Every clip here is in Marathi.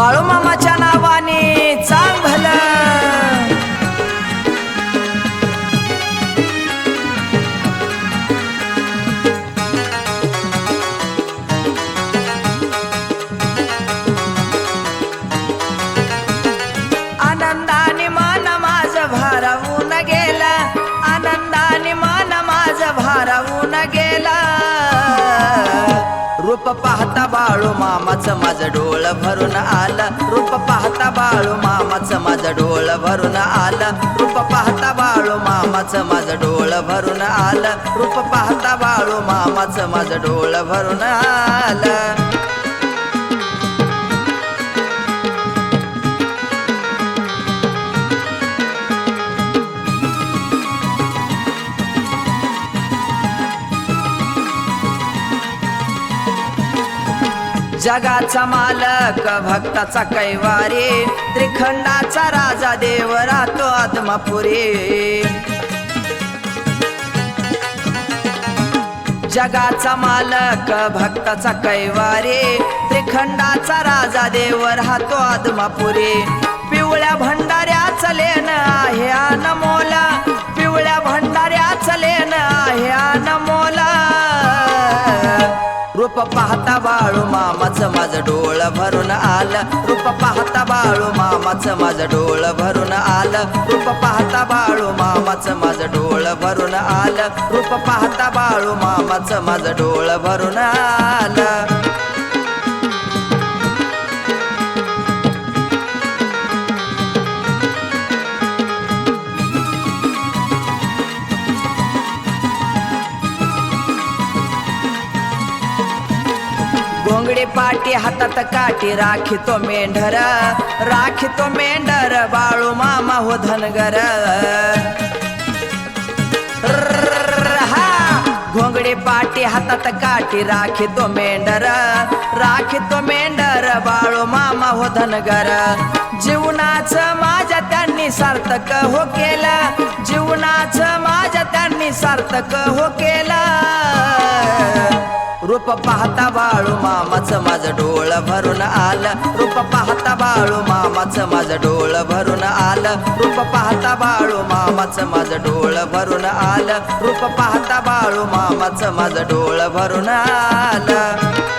बाळू मामाच्या नावाने चांग भलं आनंदाने मन माझं भारावून गेला आनंदाने मन माझं भारावून गेला रूप पाहता बाळू मामाचं माझं डोळ भरून आलं रूप पाहता बाळू मामाचं माझं डोळ भरून आलं रूप पाहता बाळू मामाचं माझं डोळ भरून आलं रूप पाहता बाळू मामाचं माझं डोळ भरून आलं जगाचा मालक भक्ताचा कैवारी त्रिखंडाचा राजा देव राहतो आत्मापुरी जगाचा मालक भक्ताचा कैवारी त्रिखंडाचा राजा देव राहतो आत्मापुरी पिवळ्या भंडाऱ्याचं लेण आहे अनमोल पिवळ्या भंडाऱ्याचं लेण आहे अनमोल रूप पाहता बाळू मामाचं माझं डोळ भरून आलं रूप पाहता बाळू मामाचं माझं डोळ भरून आलं रूप पाहता बाळू मामाचं माझं डोळ भरून आलं रूप पाहता बाळू मामाचं माझं डोळ भरून आलं घोंगडी पाटी हातात काठी राखी तो मेंढर बाळू मामा हो धनगर घोंगडी पाटी हातात काठी राखी तो मेंढर बाळू मामा हो धनगर जीवनाचं माझ्या त्यांनी सार्थक हो केलं जीवनाचं माझ्या त्यांनी सार्थक हो केलं रूप पाहता बाळू मामाचं माझं डोळ भरून आलं रूप पाहता बाळू मामाचं माझं डोळ भरून आलं रूप पाहता बाळू मामाचं माझं डोळ भरून आलं रूप पाहता बाळू मामाचं माझं डोळ भरून आलं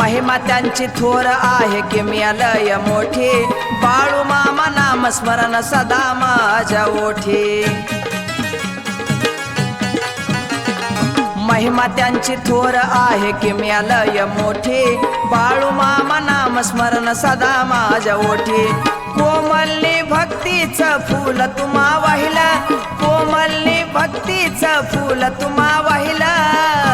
महिमा त्यांची थोर आहे की लय मोठी बाळू मामा नाम स्मरण सदा माझ्या ओठी महिमा त्यांची थोर आहे की लय मोठी बाळू मामा नाम स्मरण सदा माझ्या ओठी कोमलनी भक्तीचं फूल तुम्हा वाहिलं कोमलनी भक्तीचं फूल तुम्हा वाहिलं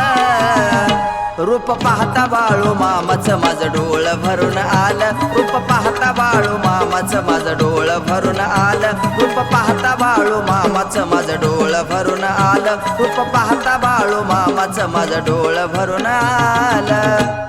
रूप पाहता बाळू मामाचं माझं डोळ भरून आलं रूप पाहता बाळू मामाचं माझं डोळ भरून आलं रूप पाहता बाळू मामाचं माझं डोळ भरून आलं रूप पाहता बाळू मामाचं माझं डोळ भरून आलं